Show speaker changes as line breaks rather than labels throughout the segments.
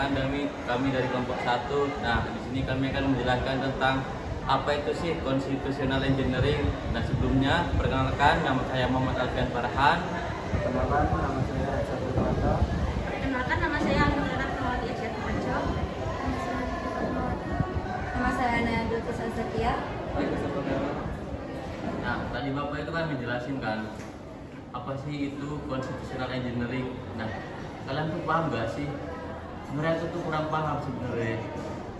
perkenalkan kami dari kelompok 1. Nah, di sini kami akan menjelaskan tentang apa itu sih constitutional engineering. Nah, sebelumnya perkenalkan, nama saya Muhammad Alfian Farhan.
Perkenalkan, nama saya Esa Purwata.
Perkenalkan, nama saya Anggara Rahmawati Asyad Panco. Nama saya Naya Dulkis Azakia.
Nah, tadi Bapak itu kan menjelasin kan apa sih itu constitutional engineering. Nah, kalian tuh paham gak sih? Sebenarnya itu tuh kurang paham sebenarnya.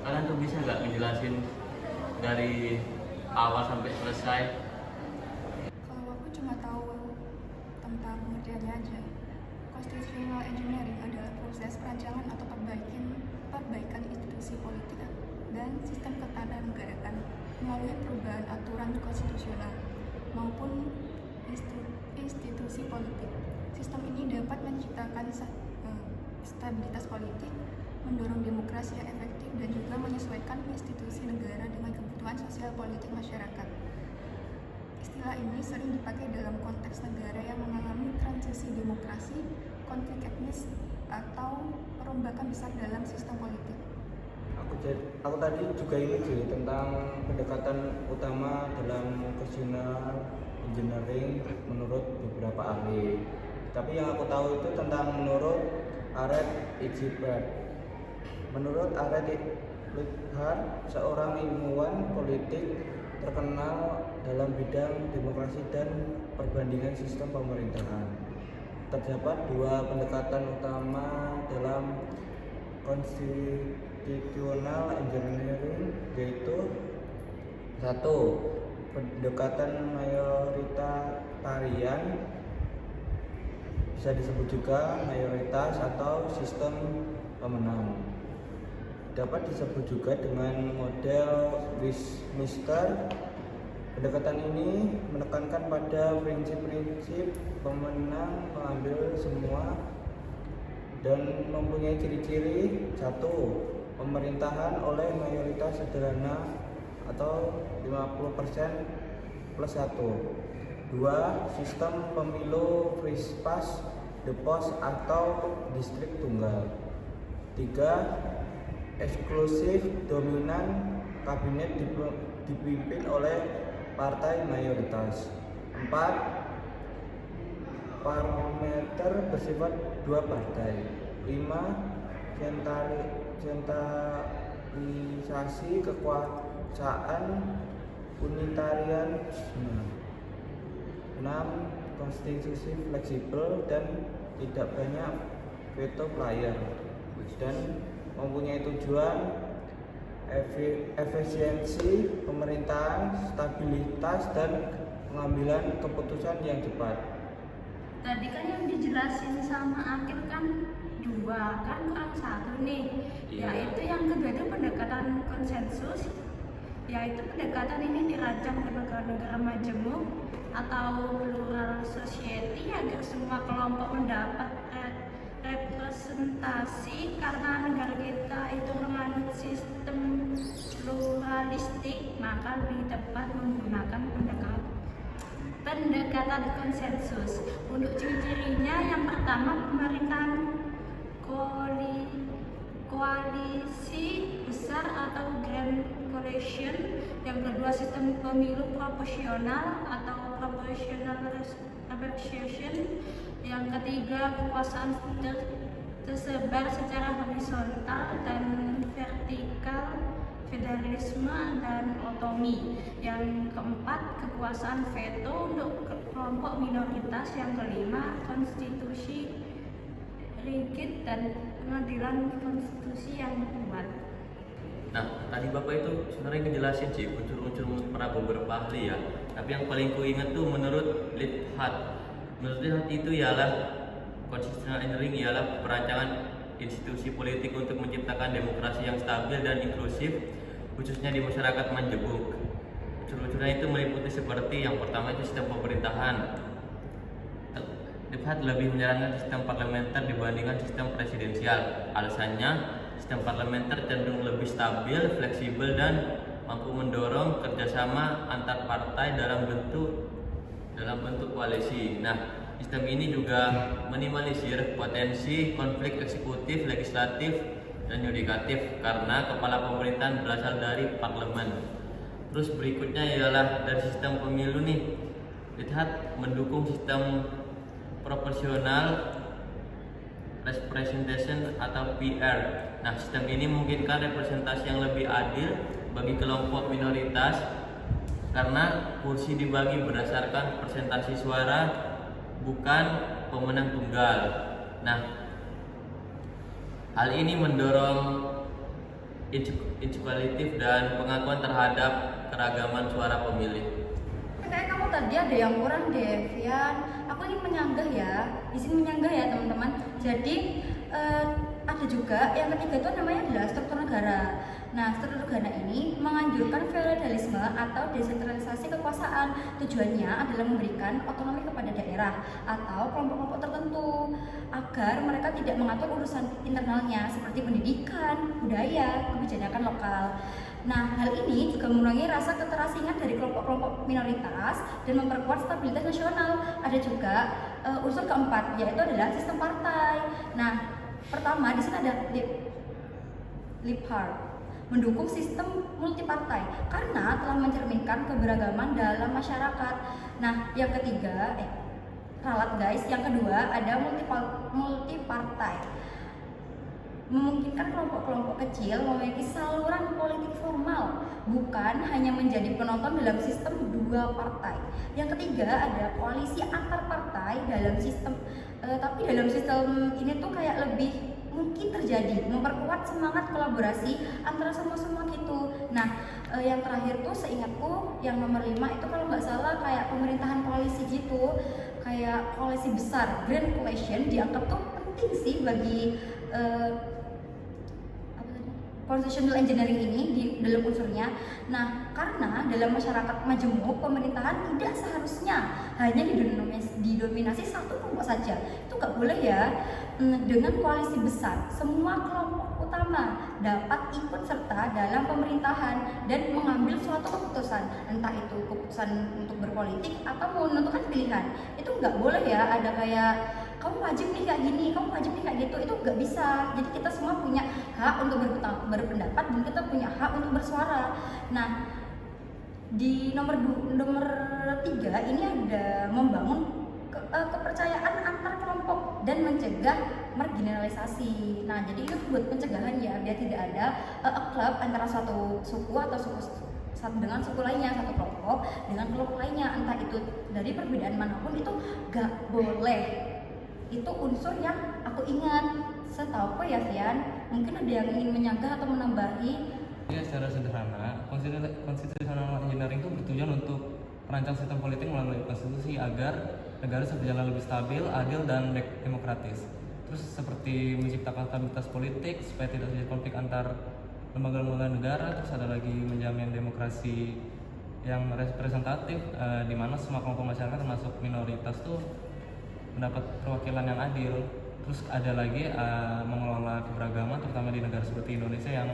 Kalian tuh bisa gak ngejelasin dari awal sampai selesai?
Kalau aku cuma tahu tentang pengertiannya aja. Constitutional engineering adalah proses perancangan atau perbaikan institusi politik dan sistem ketatanegaraan melalui perubahan aturan konstitusional maupun institusi politik. Sistem ini dapat menciptakan stabilitas politik, mendorong demokrasi yang efektif, dan juga menyesuaikan institusi negara dengan kebutuhan sosial politik masyarakat. Istilah ini sering dipakai dalam konteks negara yang mengalami transisi demokrasi, konflik etnis, atau perombakan besar dalam sistem politik.
Aku tadi juga ini sih tentang pendekatan utama dalam constitutional engineering menurut beberapa ahli. Tapi yang aku tahu itu tentang menurut Aret Ijibert. Menurut Aret Ijibert, seorang ilmuwan politik terkenal dalam bidang demokrasi dan perbandingan sistem pemerintahan. Terdapat dua pendekatan utama dalam constitutional engineering, yaitu satu, pendekatan mayoritarian, bisa disebut juga mayoritas atau sistem pemenang. Dapat disebut juga dengan model Westminster. Pendekatan ini menekankan pada prinsip-prinsip pemenang mengambil semua dan mempunyai ciri-ciri: satu, pemerintahan oleh mayoritas sederhana atau 50% plus 1. Dua, sistem pemilu first past the post atau distrik tunggal. Tiga, eksklusif dominan, kabinet dipimpin oleh partai mayoritas. 4, parlementer bersifat dua partai. 5, sentralisasi kekuasaan, unitarianisme. 6, konstitusi fleksibel dan tidak banyak veto player, dan mempunyai tujuan efisiensi pemerintahan, stabilitas, dan pengambilan keputusan yang cepat.
Tadi kan yang dijelasin sama Akil kan dua, kan kurang satu nih. Yaitu yang kedua itu pendekatan konsensus, yaitu pendekatan ini dirancang di negara-negara majemuk atau plural society agar semua kelompok mendapat representasi. Karena negara kita itu menganut sistem pluralistik, maka lebih tepat menggunakan pendekatan konsensus. Untuk ciri-cirinya, yang pertama pemerintahan koalisi besar atau grand coalition. Yang kedua sistem pemilu proporsional atau proportional representation. Yang ketiga kekuasaan tersebar secara horizontal dan vertikal, federalisme dan otonomi. Yang keempat kekuasaan veto untuk kelompok minoritas. Yang kelima konstitusi rigid dan pengadilan konstitusi yang kuat.
Nah, tadi Bapak itu sebenarnya ngejelasin sih unsur-unsur para beberapa ahli ya. Tapi yang paling kuinget tuh menurut Liphart. Menurut Liphart itu ialah constitutional engineering ialah perancangan institusi politik untuk menciptakan demokrasi yang stabil dan inklusif, khususnya di masyarakat majemuk. Unsur-unsurnya itu meliputi seperti yang pertama itu sistem pemerintahan. Liphart lebih menyarankan sistem parlementer dibandingkan sistem presidensial. Alasannya, sistem parlementer cenderung lebih stabil, fleksibel, dan mampu mendorong kerjasama antar partai dalam bentuk koalisi. Nah, sistem ini juga minimalisir potensi konflik eksekutif, legislatif, dan yudikatif karena kepala pemerintahan berasal dari parlemen. Terus berikutnya ialah dari sistem pemilu nih. Lihat mendukung sistem proporsional representation atau PR. Nah, sistem ini memungkinkan representasi yang lebih adil bagi kelompok minoritas karena kursi dibagi berdasarkan persentase suara, bukan pemenang tunggal. Nah, hal ini mendorong inklusif dan pengakuan terhadap keragaman suara pemilih.
Kayak kamu tadi ada yang kurang deh, Vian. Aku ingin menyanggah ya, izin menyanggah ya teman-teman. Jadi ada juga yang ketiga itu namanya adalah struktur negara. Nah, struktur negara ini menganjurkan feodalisme atau desentralisasi kekuasaan. Tujuannya adalah memberikan otonomi kepada daerah atau kelompok-kelompok tertentu agar mereka tidak mengatur urusan internalnya seperti pendidikan, budaya, kebijakan lokal. Nah, hal ini juga mengurangi rasa keterasingan dari kelompok-kelompok minoritas dan memperkuat stabilitas nasional. Ada juga unsur keempat, yaitu adalah sistem partai. Nah, pertama di sini ada Liphart, mendukung sistem multipartai karena telah mencerminkan keberagaman dalam masyarakat. Nah, yang ketiga, ralat guys, yang kedua ada multipartai, memungkinkan kelompok-kelompok kecil memiliki saluran politik formal, bukan hanya menjadi penonton dalam sistem dua partai. Yang ketiga ada koalisi antar partai dalam sistem, tapi dalam sistem ini tuh kayak lebih mungkin terjadi, memperkuat semangat kolaborasi antara semua gitu. Nah, yang terakhir tuh seingatku yang nomor 5 itu kalau nggak salah kayak pemerintahan koalisi gitu, kayak koalisi besar, grand coalition dianggap tuh penting sih bagi constitutional engineering ini di dalam unsurnya. Nah, karena dalam masyarakat majemuk pemerintahan tidak seharusnya hanya didominasi satu kelompok saja. Itu nggak boleh ya. Dengan koalisi besar, semua kelompok utama dapat ikut serta dalam pemerintahan dan mengambil suatu keputusan, entah itu keputusan untuk berpolitik atau menentukan pilihan. Itu nggak boleh ya. Ada kayak kamu wajib nih kayak gini, kamu wajib nih kayak gitu, itu nggak bisa. Jadi kita semua punya hak untuk berpendapat dan kita punya hak untuk bersuara. Nah, di nomor 3 ini ada membangun kepercayaan antar kelompok dan mencegah marginalisasi. Nah, jadi itu buat pencegahan ya, biar tidak ada klub antara suatu suku atau dengan suku lainnya, satu kelompok dengan kelompok lainnya, entah itu dari perbedaan manapun, itu nggak boleh. Itu unsur yang aku ingat. Setahu ya Vian, mungkin ada yang ingin menyanggah atau menambahi?
Ya, secara sederhana, constitutional engineering itu bertujuan untuk merancang sistem politik melalui konstitusi agar negara berjalan lebih stabil, adil, dan demokratis. Terus seperti menciptakan stabilitas politik supaya tidak terjadi konflik antar lembaga-lembaga negara. Terus ada lagi menjamin demokrasi yang representatif, di mana semua kelompok masyarakat termasuk minoritas tuh mendapat perwakilan yang adil. Terus ada lagi mengelola keberagaman terutama di negara seperti Indonesia yang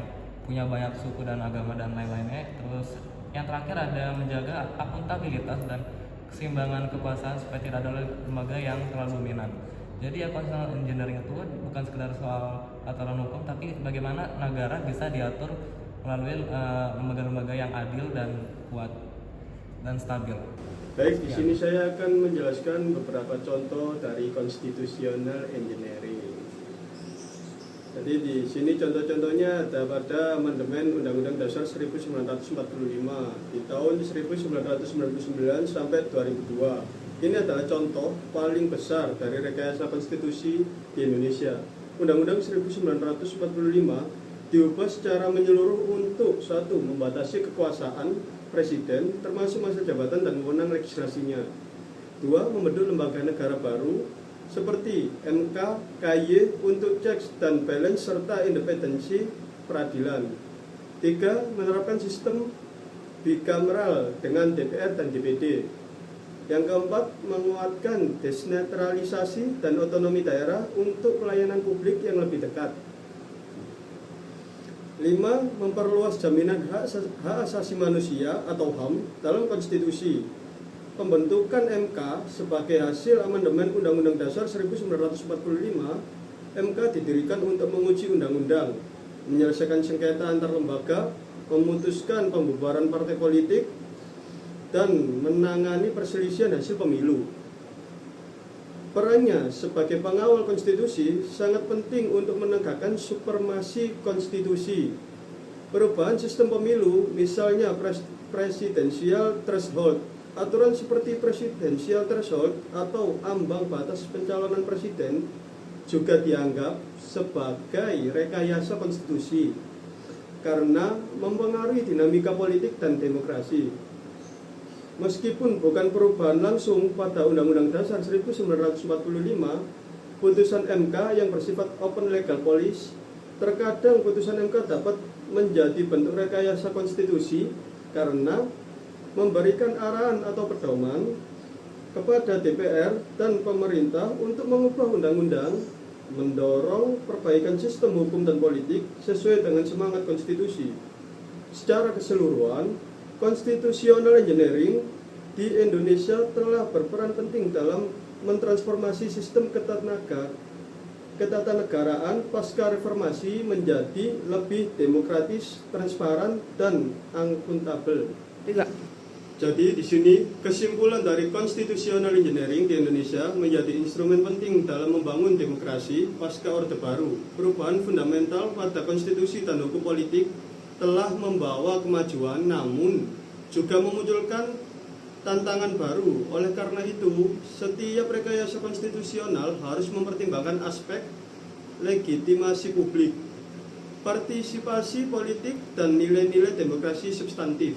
punya banyak suku dan agama dan lain-lainnya. Terus yang terakhir ada menjaga akuntabilitas dan keseimbangan kekuasaan supaya tidak ada lembaga yang terlalu dominan. Jadi ya, constitutional engineering itu bukan sekedar soal aturan hukum, tapi bagaimana negara bisa diatur melalui lembaga-lembaga yang adil dan kuat dan stabil.
Baik, di sini saya akan menjelaskan beberapa contoh dari constitutional engineering. Jadi di sini contoh-contohnya ada pada amandemen Undang-Undang Dasar 1945 di tahun 1999 sampai 2002. Ini adalah contoh paling besar dari rekayasa konstitusi di Indonesia. Undang-Undang 1945 diubah secara menyeluruh untuk satu, membatasi kekuasaan presiden termasuk masa jabatan dan wewenang legislasinya. Dua, membentuk lembaga negara baru seperti MK, KY untuk checks dan balance serta independensi peradilan. Tiga, menerapkan sistem bikameral dengan DPR dan DPD. Yang keempat, menguatkan desentralisasi dan otonomi daerah untuk pelayanan publik yang lebih dekat. 5. Memperluas jaminan hak asasi manusia atau HAM dalam konstitusi. Pembentukan MK sebagai hasil amandemen Undang-Undang Dasar 1945, MK didirikan untuk menguji undang-undang menyelesaikan sengketa antar lembaga, memutuskan pembubaran partai politik, dan menangani perselisihan hasil pemilu. Perannya sebagai pengawal konstitusi sangat penting untuk menegakkan supremasi konstitusi. Perubahan sistem pemilu, misalnya presidensial threshold, aturan seperti presidensial threshold atau ambang batas pencalonan presiden juga dianggap sebagai rekayasa konstitusi karena mempengaruhi dinamika politik dan demokrasi. Meskipun bukan perubahan langsung pada Undang-Undang Dasar 1945, putusan MK yang bersifat open legal policy, terkadang putusan MK dapat menjadi bentuk rekayasa konstitusi karena memberikan arahan atau pedoman kepada DPR dan pemerintah untuk mengubah undang-undang, mendorong perbaikan sistem hukum dan politik sesuai dengan semangat konstitusi. Secara keseluruhan, constitutional engineering di Indonesia telah berperan penting dalam mentransformasi sistem ketatanegaraan pasca reformasi menjadi lebih demokratis, transparan, dan akuntabel. Jadi di sini kesimpulan dari constitutional engineering di Indonesia menjadi instrumen penting dalam membangun demokrasi pasca Orde Baru. Perubahan fundamental pada konstitusi dan hukum politik telah membawa kemajuan, namun juga memunculkan tantangan baru. Oleh karena itu, setiap rekayasa konstitusional harus mempertimbangkan aspek legitimasi publik, partisipasi politik, dan nilai-nilai demokrasi substantif.